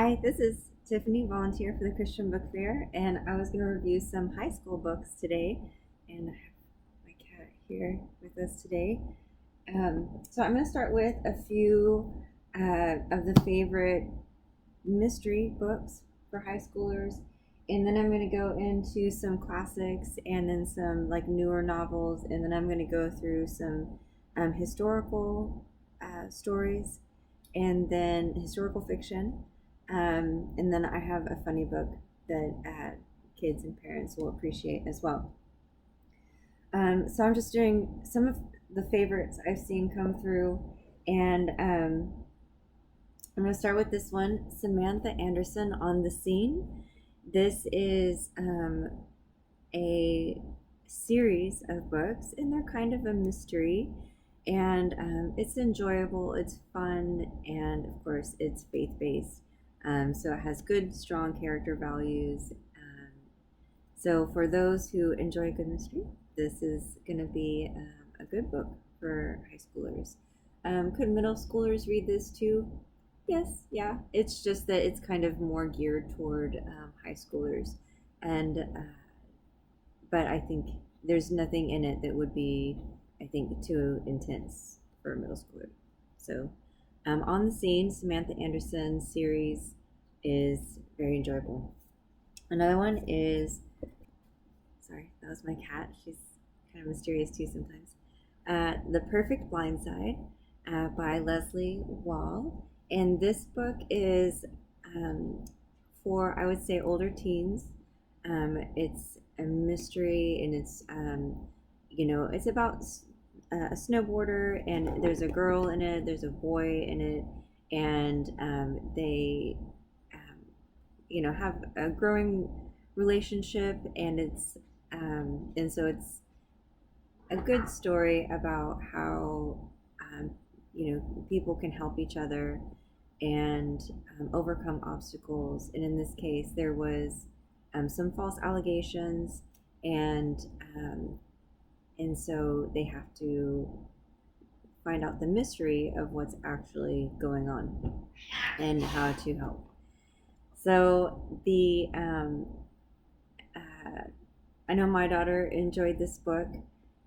Hi, this is Tiffany, volunteer for the Christian Book Fair, and I was going to review some high school books today. And I have my cat here with us today. So I'm going to start with a few of the favorite mystery books for high schoolers, and then I'm going to go into some classics and then some like newer novels, and then I'm going to go through some historical stories and then historical fiction. And then I have a funny book that kids and parents will appreciate as well. So I'm just doing some of the favorites I've seen come through, and I'm going to start with this one, Samantha Anderson on the Scene. This is a series of books, and they're kind of a mystery. And it's enjoyable, it's fun, and of course, it's faith based. So it has good, strong character values. So for those who enjoy good mystery, this is going to be a good book for high schoolers. Could middle schoolers read this too? Yes, yeah. It's just that it's kind of more geared toward high schoolers, and but I think there's nothing in it that would be, I think, too intense for a middle schooler. So, on the Scene, Samantha Anderson series is very enjoyable. Another one is, sorry, that was my cat. She's kind of mysterious too sometimes. The Perfect Blind Side by Leslie Wall. And this book is for, I would say, older teens. It's a mystery, and it's about a snowboarder, and there's a girl in it, there's a boy in it, and they, have a growing relationship, and so it's a good story about how people can help each other and overcome obstacles. And in this case, there was some false allegations, and so they have to find out the mystery of what's actually going on and how to help. So I know my daughter enjoyed this book.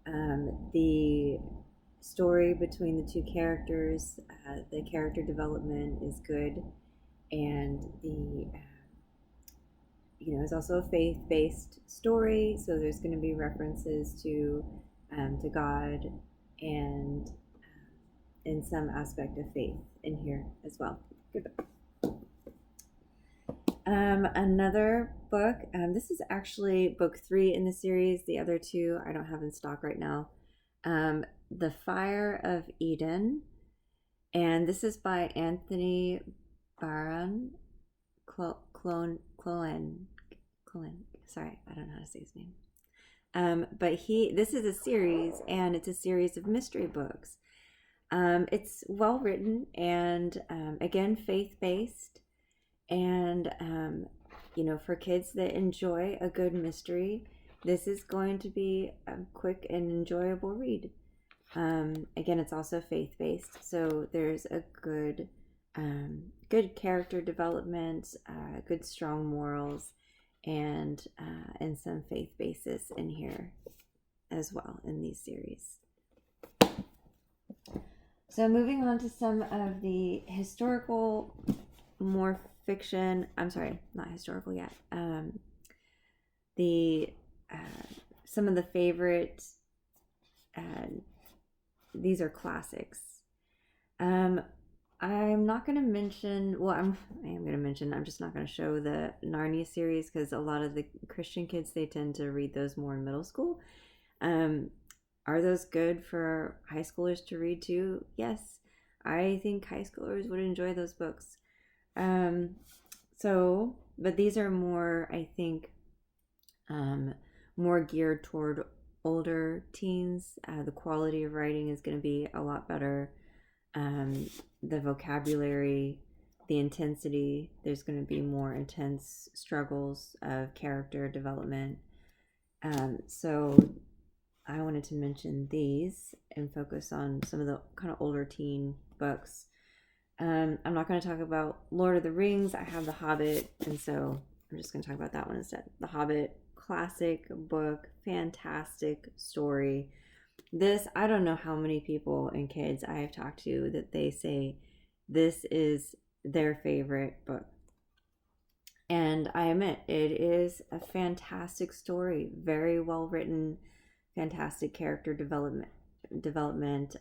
The story between the two characters, the character development is good, and it's also a faith-based story, so there's going to be references to God and in some aspect of faith in here as well. Good book. Another book. This is actually book 3 in the series. The other 2 I don't have in stock right now. The Fire of Eden, and this is by Anthony Baron Cloen. Sorry, I don't know how to say his name. But this is a series, and it's a series of mystery books. It's well written, and again, faith based, and for kids that enjoy a good mystery, this is going to be a quick and enjoyable read. Again, it's also faith-based, so there's a good character development, good strong morals, and some faith basis in here as well in these series. So moving on to some of the historical, more fiction. I'm sorry, not historical yet. Some of the favorite. These are classics. I'm not going to mention. Well, I am going to mention. I'm just not going to show the Narnia series, because a lot of the Christian kids, they tend to read those more in middle school. Are those good for high schoolers to read too? Yes, I think high schoolers would enjoy those books. But these are more, I think, more geared toward older teens. The quality of writing is going to be a lot better. The vocabulary, the intensity, there's going to be more intense struggles of character development. So I wanted to mention these and focus on some of the kind of older teen books. I'm not going to talk about Lord of the Rings. I have The Hobbit, and so I'm just going to talk about that one instead. The Hobbit, classic book, fantastic story. This, I don't know how many people and kids I have talked to that they say this is their favorite book. And I admit, it is a fantastic story, very well written, fantastic character development,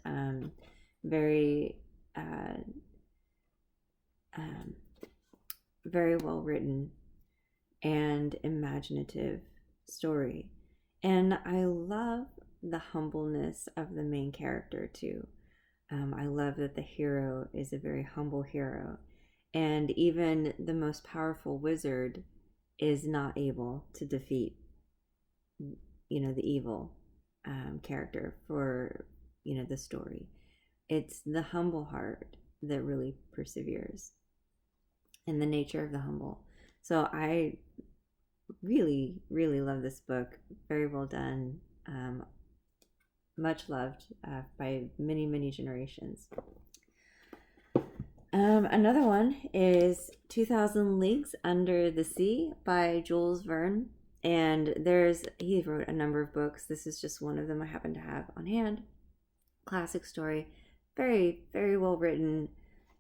very uh, um, very well written and imaginative story. And I love the humbleness of the main character too. I love that the hero is a very humble hero, and even the most powerful wizard is not able to defeat, the evil character for the story. It's the humble heart that really perseveres, and the nature of the humble. So I really, really love this book. Very well done. Much loved by many, many generations. Another one is 2000 Leagues Under the Sea by Jules Verne. And he wrote a number of books. This is just one of them I happen to have on hand. Classic story. Very, very well written,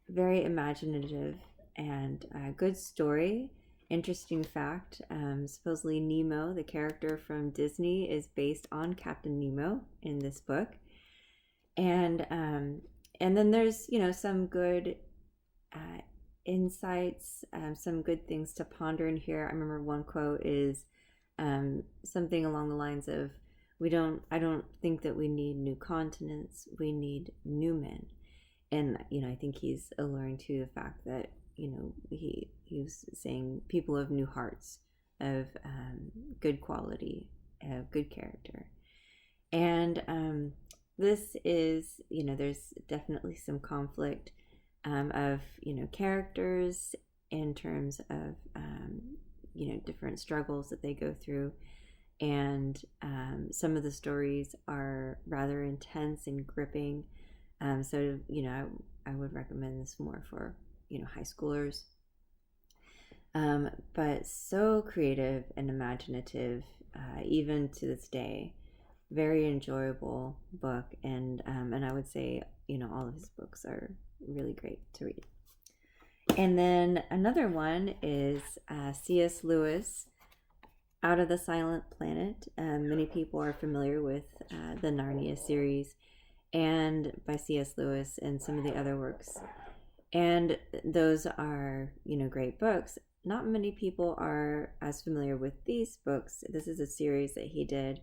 very imaginative, and a good story. Interesting fact, supposedly Nemo, the character from Disney, is based on Captain Nemo in this book. And then there's, some good insights, some good things to ponder in here. I remember one quote is something along the lines of, I don't think that we need new continents, we need new men. And, I think he's alluring to the fact that, he was saying people of new hearts, of good quality, of good character. And this is, there's definitely some conflict of, characters in terms of, different struggles that they go through. And some of the stories are rather intense and gripping. So, I would recommend this more for, high schoolers. But so creative and imaginative, even to this day. Very enjoyable book, and I would say, all of his books are really great to read. And then another one is C.S. Lewis, Out of the Silent Planet. Many people are familiar with the Narnia series, and by C.S. Lewis and some of the other works. And those are, great books. Not many people are as familiar with these books. This is a series that he did,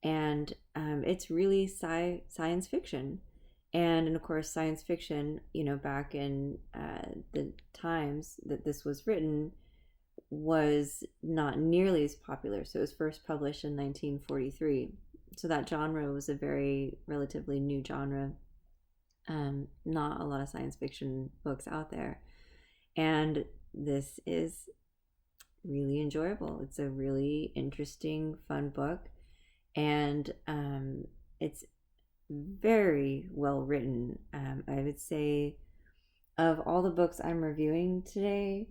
and it's really science fiction. And of course, science fiction, back in the times that this was written, was not nearly as popular. So it was first published in 1943. So that genre was a very relatively new genre. Not a lot of science fiction books out there. And this is really enjoyable. It's a really interesting, fun book. And it's very well written. I would say of all the books I'm reviewing today,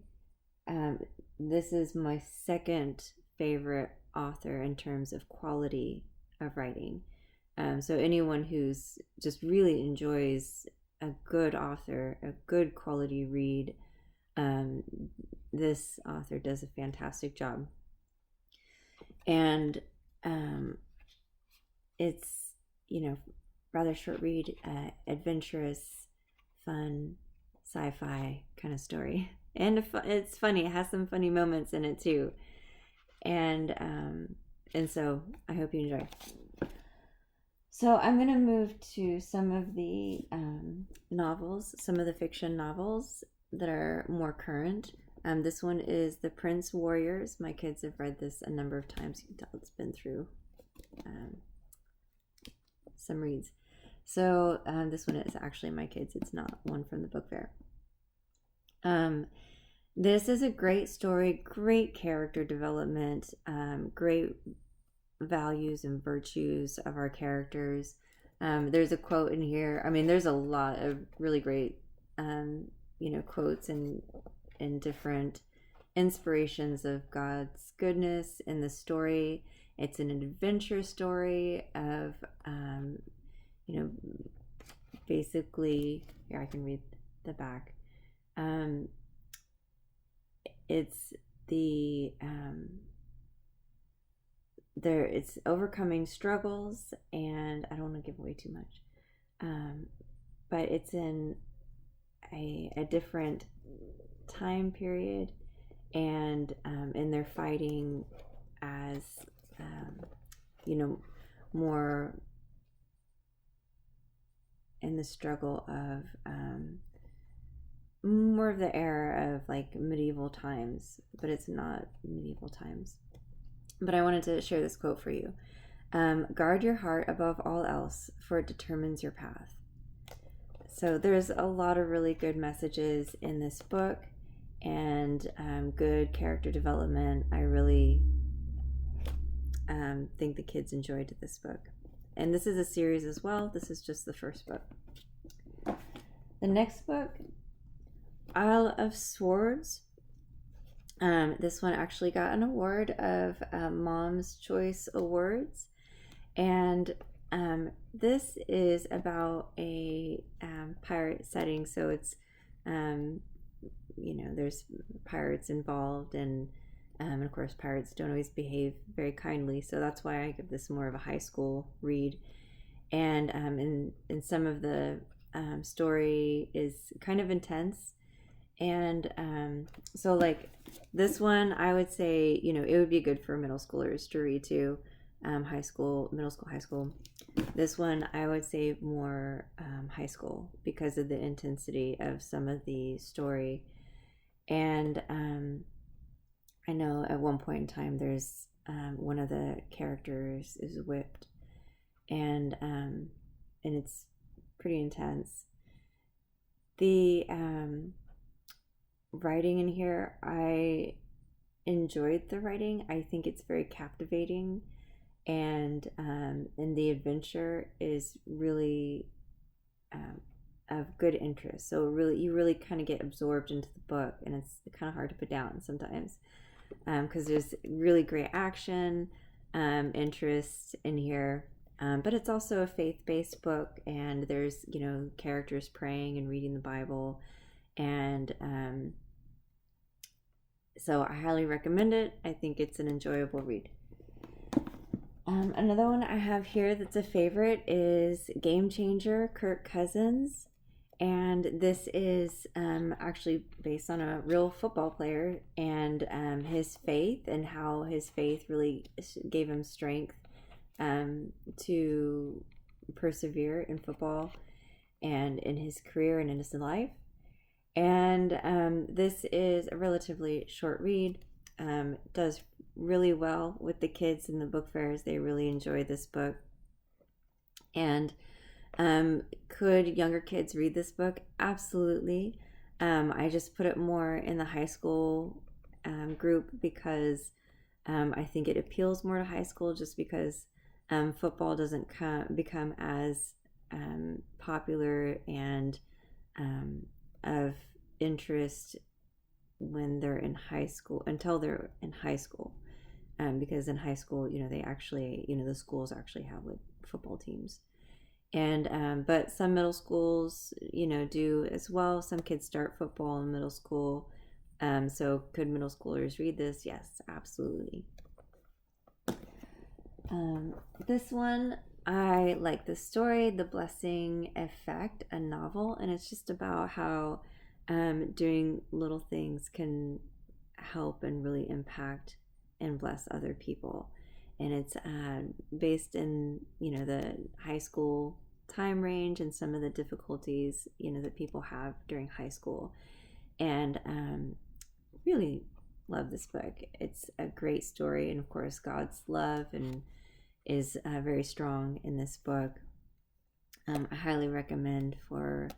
this is my second favorite author in terms of quality of writing. So anyone who's just really enjoys a good author, a good quality read, this author does a fantastic job. And it's, rather short read, adventurous, fun, sci-fi kind of story. And it's funny. It has some funny moments in it too. And so I hope you enjoy. So I'm going to move to some of the novels, some of the fiction novels that are more current. This one is The Prince Warriors. My kids have read this a number of times. You can tell it's been through some reads. So this one is actually my kids. It's not one from the book fair. This is a great story, great character development, great values and virtues of our characters. There's a quote in here. I mean, there's a lot of really great quotes and different inspirations of God's goodness in the story. It's an adventure story of, basically, here I can read the back. It's the it's overcoming struggles, and I don't want to give away too much, but it's in a different time period, and they're fighting as more in the struggle of more of the era of like medieval times, but it's not medieval times. But I wanted to share this quote for you. Guard your heart above all else, for it determines your path. So there's a lot of really good messages in this book, and good character development. I really think the kids enjoyed this book. And this is a series as well. This is just the first book. The next book, Isle of Swords. This one actually got an award of Mom's Choice Awards. And this is about a pirate setting. So it's, there's pirates involved, and of course pirates don't always behave very kindly. So that's why I give this more of a high school read. And in some of the story is kind of intense. And so like this one, I would say, it would be good for middle schoolers to read too. High school, middle school, high school. This one, I would say more high school because of the intensity of some of the story. And I know at one point in time, there's one of the characters is whipped, and it's pretty intense. The writing in here, I enjoyed the writing. I think it's very captivating, and the adventure is really of good interest. So really, you really kind of get absorbed into the book, and it's kind of hard to put down sometimes because there's really great action, interest in here. But it's also a faith-based book, and there's characters praying and reading the Bible, and so I highly recommend it. I think it's an enjoyable read. Another one I have here that's a favorite is Game Changer, Kirk Cousins. And this is actually based on a real football player, and his faith, and how his faith really gave him strength to persevere in football and in his career and in his life. And this is a relatively short read. Does really well with the kids in the book fairs. They really enjoy this book. And could younger kids read this book? Absolutely. I just put it more in the high school group because I think it appeals more to high school, just because football doesn't become as popular and of interest when they're in high school, until they're in high school, because in high school, they actually, the schools actually have like football teams. And but some middle schools, do as well. Some kids start football in middle school. So could middle schoolers read this? Yes, absolutely. This one, I like the story, The Blessing Effect, a novel, and it's just about how doing little things can help and really impact and bless other people. And it's based in the high school time range and some of the difficulties that people have during high school. And really love this book. It's a great story, and of course God's love and is very strong in this book. I highly recommend for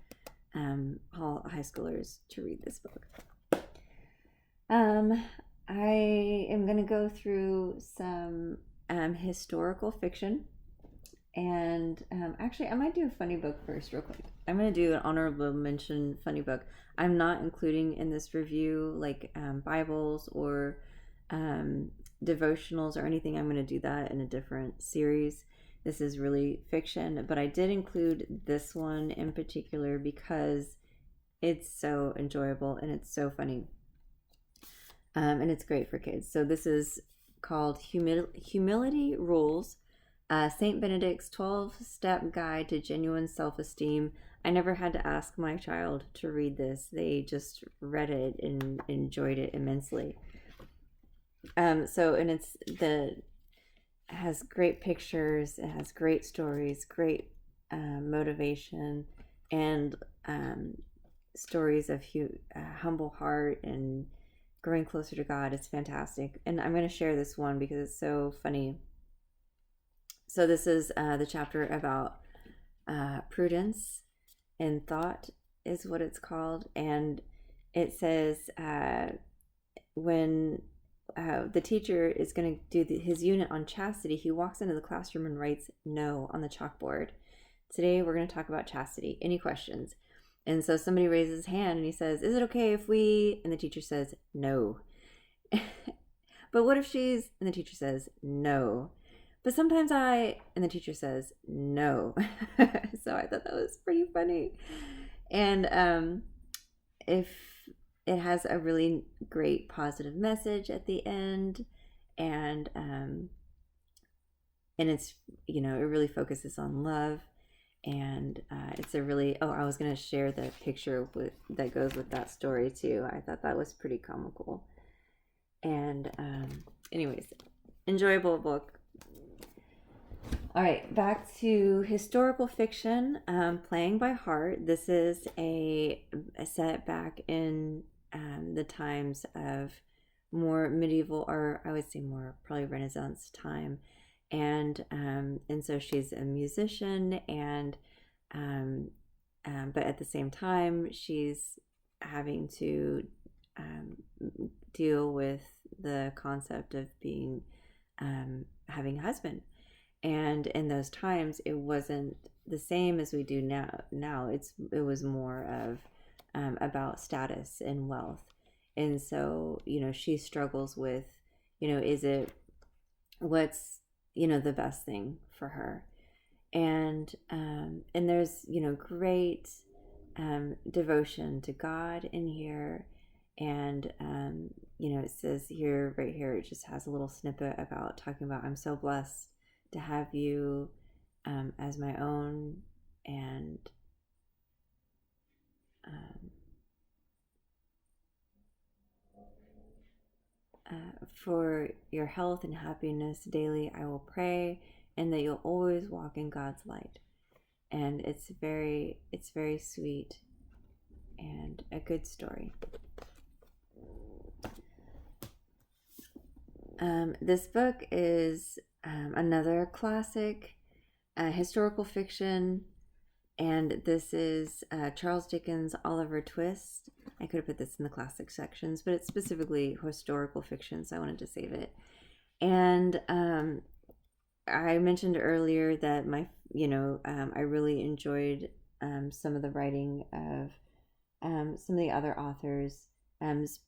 all high schoolers to read this book. I am going to go through some historical fiction, And actually, I might do a funny book first, real quick. I'm going to do an honorable mention funny book. I'm not including in this review like Bibles or um, devotionals or anything. I'm going to do that in a different series. This is really fiction, but I did include this one in particular because it's so enjoyable and it's so funny. And it's great for kids. So this is called Humility Rules, St. Benedict's 12-Step Guide to Genuine Self-Esteem. I never had to ask my child to read this. They just read it and enjoyed it immensely. And it has great pictures, it has great stories, great motivation, and stories of humble heart and growing closer to God. It's fantastic. And I'm going to share this one because it's so funny. So this is the chapter about prudence and thought is what it's called. And it says when the teacher is going to do his unit on chastity, he walks into the classroom and writes no on the chalkboard. Today we're going to talk about chastity. Any questions? And so somebody raises his hand and he says, is it okay if we, and the teacher says, no. But what if she's, and the teacher says, no. But sometimes and the teacher says, no. So I thought that was pretty funny. And if it has a really great positive message at the end, and it's, it really focuses on love. And it's a really, I was going to share the picture that goes with that story too. I thought that was pretty comical. And anyways, enjoyable book. All right, back to historical fiction, Playing by Heart. This is a set back in the times of more medieval, or I would say more probably Renaissance time. And so she's a musician, and but at the same time she's having to deal with the concept of being having a husband. And in those times it wasn't the same as we do now. It was more of about status and wealth. And so she struggles with is it what's the best thing for her. And there's great devotion to God in here. And it says here, right here, it just has a little snippet about talking about, I'm so blessed to have you as my own, and for your health and happiness daily I will pray, and that you'll always walk in God's light. And it's very sweet and a good story. This book is another classic historical fiction, and this is Charles Dickens' Oliver Twist. I could have put this in the classic sections, but it's specifically historical fiction, so I wanted to save it. And I mentioned earlier that I really enjoyed some of the writing of some of the other authors,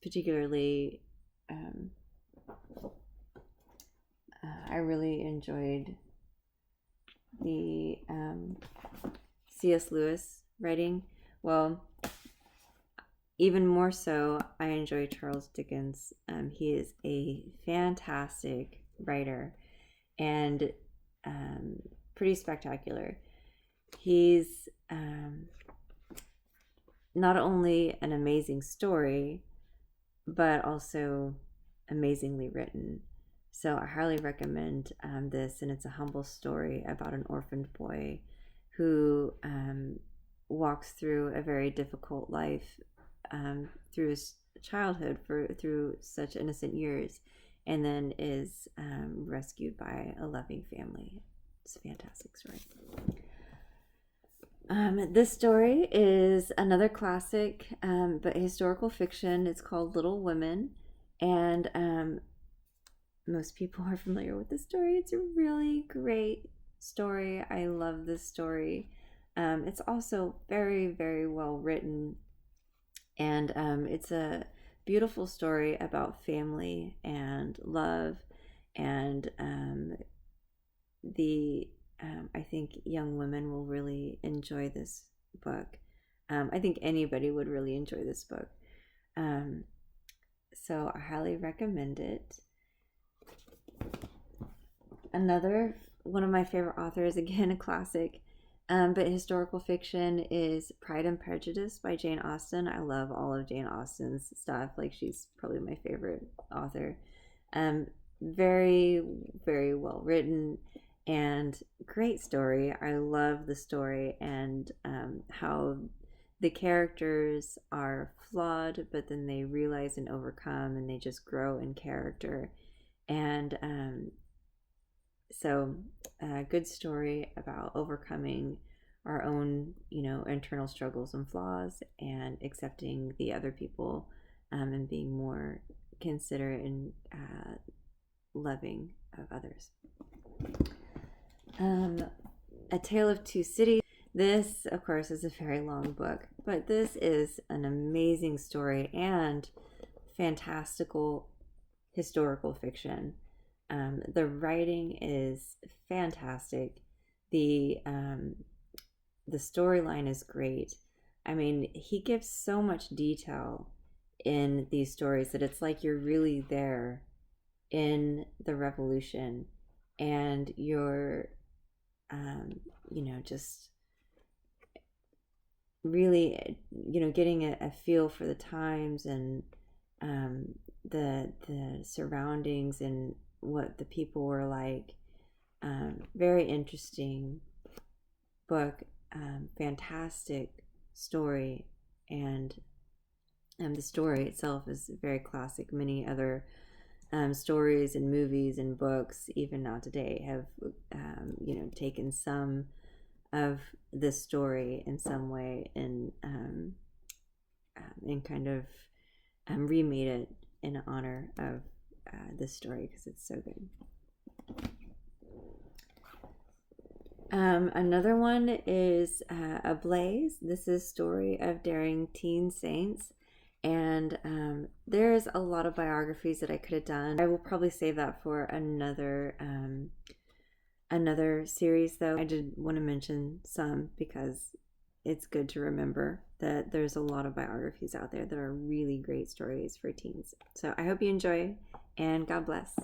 particularly I really enjoyed the C.S. Lewis writing. Well, even more so, I enjoy Charles Dickens. He is a fantastic writer and pretty spectacular. He's not only an amazing story, but also amazingly written. So I highly recommend this, and it's a humble story about an orphaned boy who walks through a very difficult life through his childhood through such innocent years, and then is rescued by a loving family. It's a fantastic story. This story is another classic, but historical fiction. It's called Little Women, and most people are familiar with the story. It's a really great story. I love this story. It's also very, very well written, and it's a beautiful story about family and love, and the I think young women will really enjoy this book. I think anybody would really enjoy this book. Um, so I highly recommend it. Another one of my favorite authors, again a classic, but historical fiction, is Pride and Prejudice by Jane Austen. I love all of Jane Austen's stuff. Like, she's probably my favorite author. Very, very well written and great story. I love the story, and how the characters are flawed, but then they realize and overcome, and they just grow in character. And so, a good story about overcoming our own, internal struggles and flaws, and accepting the other people, and being more considerate and loving of others. A Tale of Two Cities. This, of course, is a very long book, but this is an amazing story and fantastical historical fiction. The writing is fantastic. The storyline is great. I mean, he gives so much detail in these stories that it's like you're really there in the revolution, and you're just really getting a feel for the times, and the surroundings, and what the people were like. Very interesting book. Fantastic story, and the story itself is very classic. Many other stories and movies and books, even now today, have taken some of this story in some way, and kind of remade it in honor of this story, because it's so good. Another one is Ablaze. This is Story of Daring Teen Saints. And there's a lot of biographies that I could have done. I will probably save that for another series, though. I did want to mention some because it's good to remember that there's a lot of biographies out there that are really great stories for teens. So I hope you enjoy, and God bless.